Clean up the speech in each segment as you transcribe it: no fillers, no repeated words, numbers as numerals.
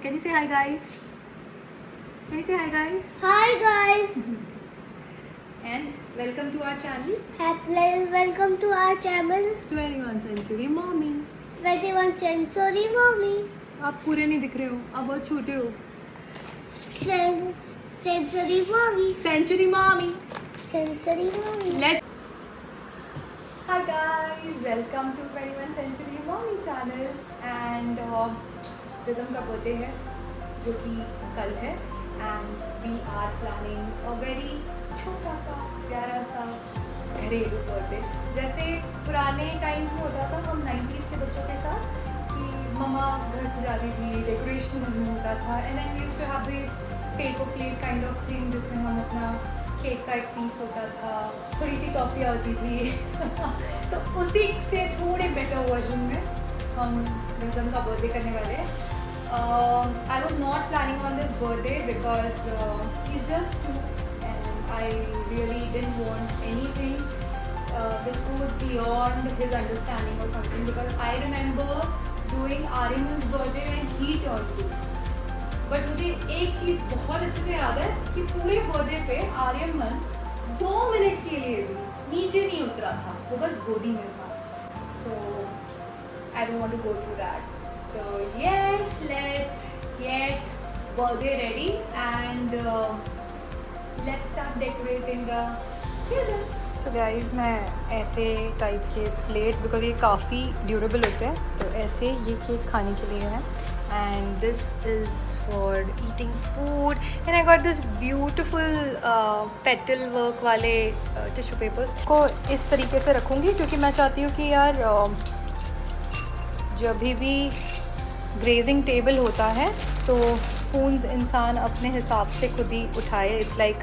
Can you say hi, guys? Can you say hi, guys? Hi guys, And welcome to our channel, welcome to our channel 21 Century Mommy. 21 Century Mommy. आप पूरे नहीं दिख रहे हो, आप बहुत छोटे हो. Century Mommy. Century Mommy. Century Mommy. Let's. Hi guys, welcome to 21 Century Mommy channel. And rhythm का बर्थडे है जो कि कल है. And we are planning a very छोटा सा प्यारा सा घरेलू बर्थडे. जैसे पुराने टाइम्स में होता था हम 90s के बच्चों के साथ कि मम्मा घर सजाती थी, डेकोरेशन घर में होता था. And then we used to have this paper plate kind of thing जिसमें हम अपना केक का एक पीस होता था, थोड़ी सी टॉफियाँ होती थी. तो उसी से थोड़े बेटर वर्जन में हम रिदम का बर्थडे करने वाले हैं. I was not planning on this birthday because he's just 2 and I really didn't want anything which goes beyond his understanding or something, because I remember doing Aryaman's birthday when he turned 2. But मुझे एक चीज़ बहुत अच्छे से याद है कि पूरे birthday पे आर्यमन 2 मिनट के लिए भी नीचे नहीं उतरा था, वो बस गोदी में था. So I don't want to go through that. So yes, let's get birthday ready and let's start decorating the dinner. So guys, मैं ऐसे टाइप के प्लेट्स, बिकॉज ये काफ़ी ड्यूरेबल होते हैं, तो ऐसे ये केक खाने के लिए है. And this is for eating food. And I got this beautiful petal work वाले tissue papers को इस तरीके से रखूँगी क्योंकि मैं चाहती हूँ कि यार जब भी ग्रेजिंग टेबल होता है तो स्पून्स इंसान अपने हिसाब से खुद ही उठाए. It's like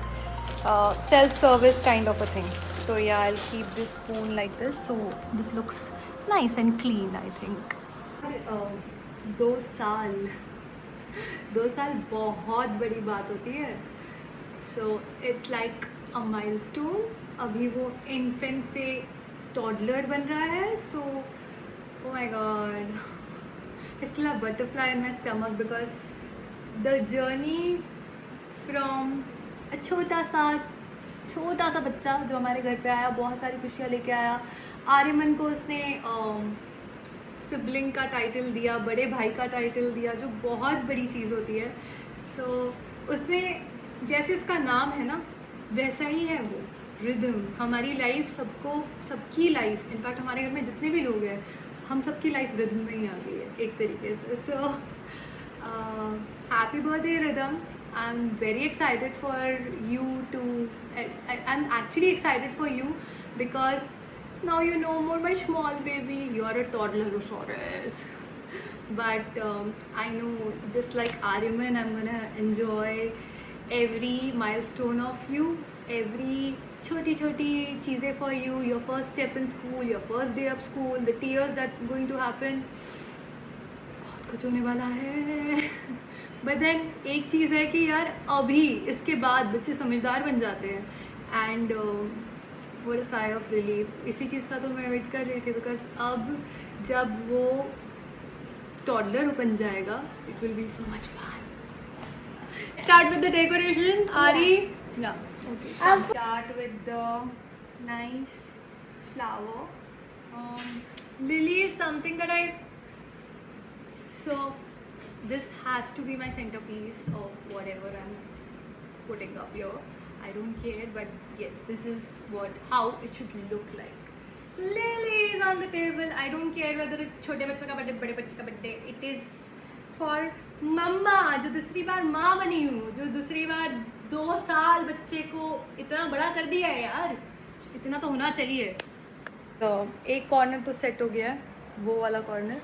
self service kind of a thing. So yeah, I'll keep this spoon like this. So this looks nice and clean, I think. 2 साल बहुत बड़ी बात होती है. So it's like a milestone. अभी वो इन्फेंट से टॉडलर बन रहा है. So oh my god, I still have butterfly in my stomach because the journey from a छोटा सा बच्चा जो हमारे घर पे आया, बहुत सारी खुशियाँ लेके आया. आर्यमन को उसने सिबलिंग का टाइटल दिया, बड़े भाई का टाइटल दिया, जो बहुत बड़ी चीज़ होती है. सो उसने, जैसे उसका नाम है ना, वैसा ही है वो रिदम. हमारी लाइफ, सबकी लाइफ, इनफैक्ट हमारे घर में जितने भी लोग हैं, हम सबकी लाइफ रिदम में ही आ गई है एक तरीके से. So happy birthday Rhythm. I am very excited for you too, I am actually excited for you because now you know more my small baby. You are a toddlerosaurus. But I know, just like Aryaman, I'm gonna enjoy every milestone of you, every choti cheeze for you, your first step in school, your first day of school, the tears that's going to happen. बहुत कुछ होने वाला है. But then एक चीज़ है कि यार अभी इसके बाद बच्चे समझदार बन जाते हैं. And what a sigh of relief. इसी चीज़ का तो मैं वेट कर रही थी बिकॉज अब जब वो टॉडलर बन जाएगा, it will be so much fun. Start with the decoration. आरी, yeah okay, start with the nice flower. Lily is something that I, so this has to be my centerpiece of whatever I'm putting up here. I don't care, but yes, this is how it should look like. So Lily is on the table. I don't care whether it's छोटे बच्चों का birthday, बड़े बच्चे का birthday. It is for मम्मा, जो दूसरी बार माँ बनी हूँ, जो दूसरी बार 2 साल बच्चे को इतना बड़ा कर दिया है यार. इतना तो होना चाहिए. तो एक कॉर्नर तो सेट हो गया है, वो वाला कॉर्नर.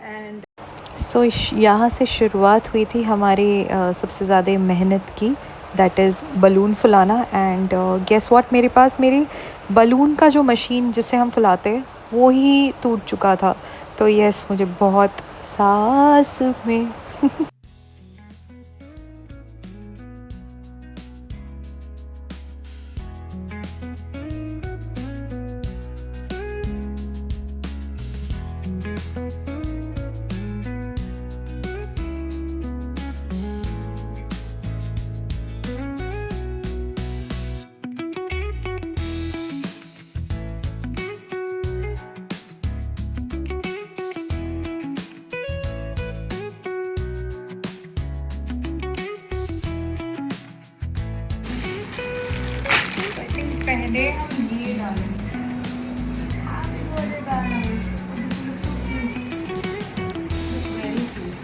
एंड सो यहाँ से शुरुआत हुई थी हमारी सबसे ज़्यादा मेहनत की, दैट इज़ बलून फुलाना. एंड गेस व्हाट, मेरे पास मेरी बलून का जो मशीन जिससे हम फुलाते हैं वो ही टूट चुका था. तो यस, मुझे बहुत सांस में संडे हम ये डालेंगे। Happy birthday, guys. Very cute.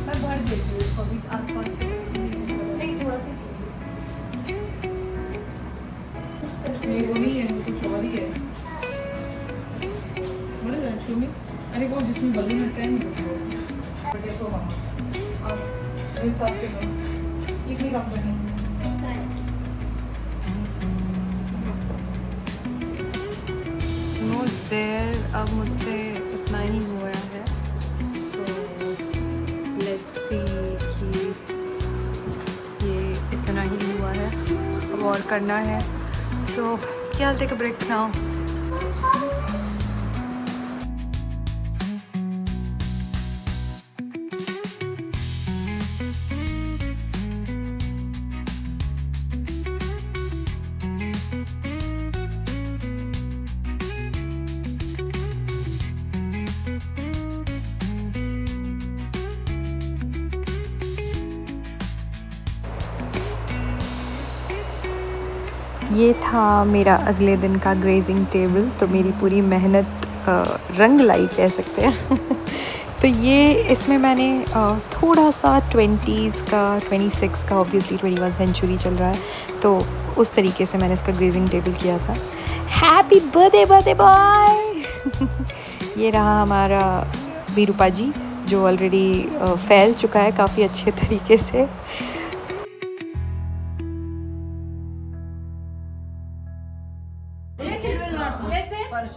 मैं भर देती हूँ इसको अभी आसपास नहीं थोड़ा सा ये वो नहीं है, कुछ और ही है। What is that? Show me. अरे वो जिसमें बलून होता है नहीं। देखो मामा आप इस हिसाब से लो इतनी कंपनी ऑलमोस्ट देयर। अब मुझसे इतना ही हुआ है, तो लेट्स सी कि ये इतना ही हुआ है, अब और करना है। सो क्या टेक अ ब्रेक नाउ। ये था मेरा अगले दिन का ग्रेजिंग टेबल। तो मेरी पूरी मेहनत रंग लाई कह सकते हैं। तो ये इसमें मैंने थोड़ा सा 20s का 26 का, ऑब्वियसली 21 सेंचुरी चल रहा है, तो उस तरीके से मैंने इसका ग्रेजिंग टेबल किया था। Happy birthday birthday boy. ये रहा हमारा बीरूपा जी जो ऑलरेडी फैल चुका है काफ़ी अच्छे तरीके से।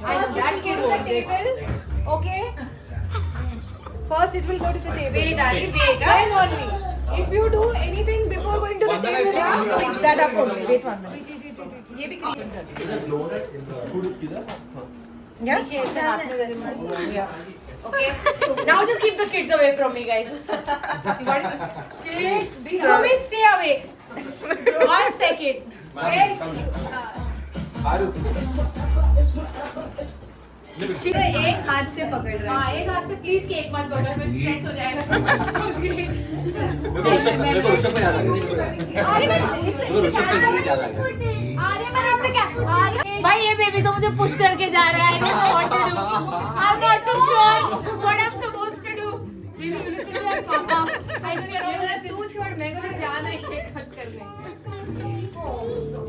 I know that kid will table. Okay. First it will go to the table. Wait, Daddy, wait. Hang on me. If you do anything before going to the table, just pick that up only. Wait 1 minute. ये भी clean कर दो. Yes. Okay. Now just keep the kids away from me, guys. What is this? Please stay away. 1 second. Wait. एक हाथ से पकड़ रहा है। हाँ, एक हाथ से प्लीज केक मत पकड़, मैं स्ट्रेस हो जाएगा। भाई ये बेबी तो मुझे पुश करके जा रहा है। I'm not too sure what I'm supposed to do. Maybe you listen to your papa. I don't know. तू छोड़, मेरे को तो जाना है केक कट करने।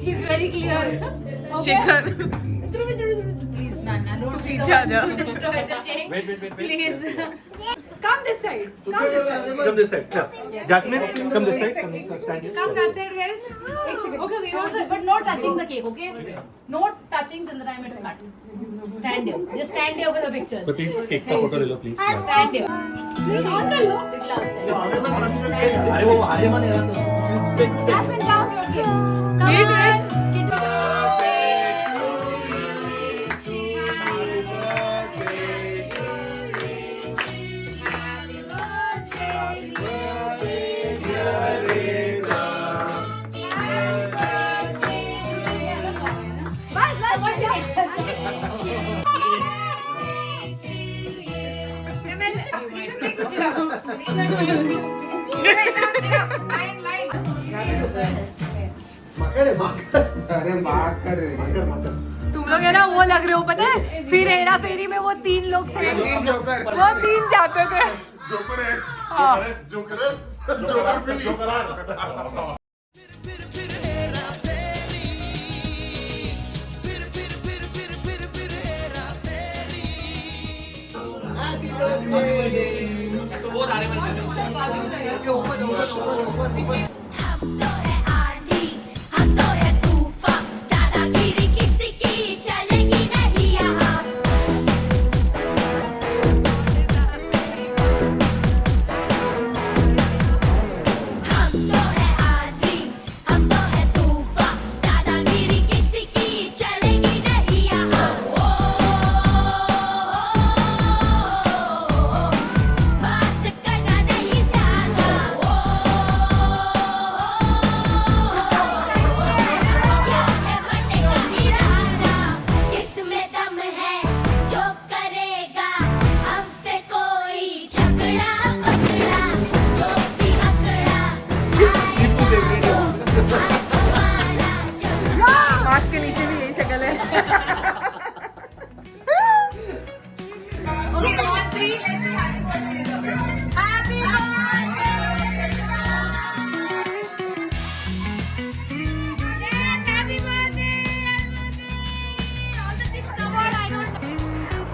He's very clear. Shikhar Please, Nana, don't पीछे आ जा। destroy the cake. Wait. Please. Come this side. Come this side. Yeah. Jasmine, come this side. Stand here. Come that side, guys. Okay, we also, but not touching the cake, okay? Not touching till the time it's cut. Stand here. Just stand here for the pictures. So please cake का photo ले लो please. Stand here. Uncle, little outside. अरे वो आगे मत यार। Jasmine, down your cake. Come on. तुम लोग है ना वो लग रहे हो, पता है फिर हेरा फेरी में वो 3 लोग थे, वो 3 जाते थे। हम तो है तूफान, दादागिरी किसी की चलेगी नहीं यहाँ।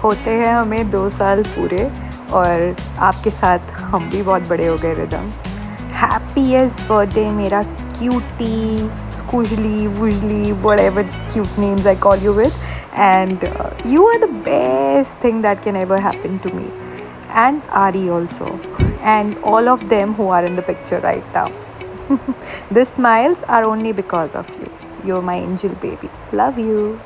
होते हैं हमें 2 साल पूरे और आपके साथ हम भी बहुत बड़े हो गए रिदम। हैप्पीएस्ट बर्थडे मेरा cutie, स्कूजली, वुजली, whatever cute names I call you with, and you are the best thing that can ever happen to me, and Ari also, and all of them who are in the picture right now. The smiles are only because of you. You're my angel baby. Love you.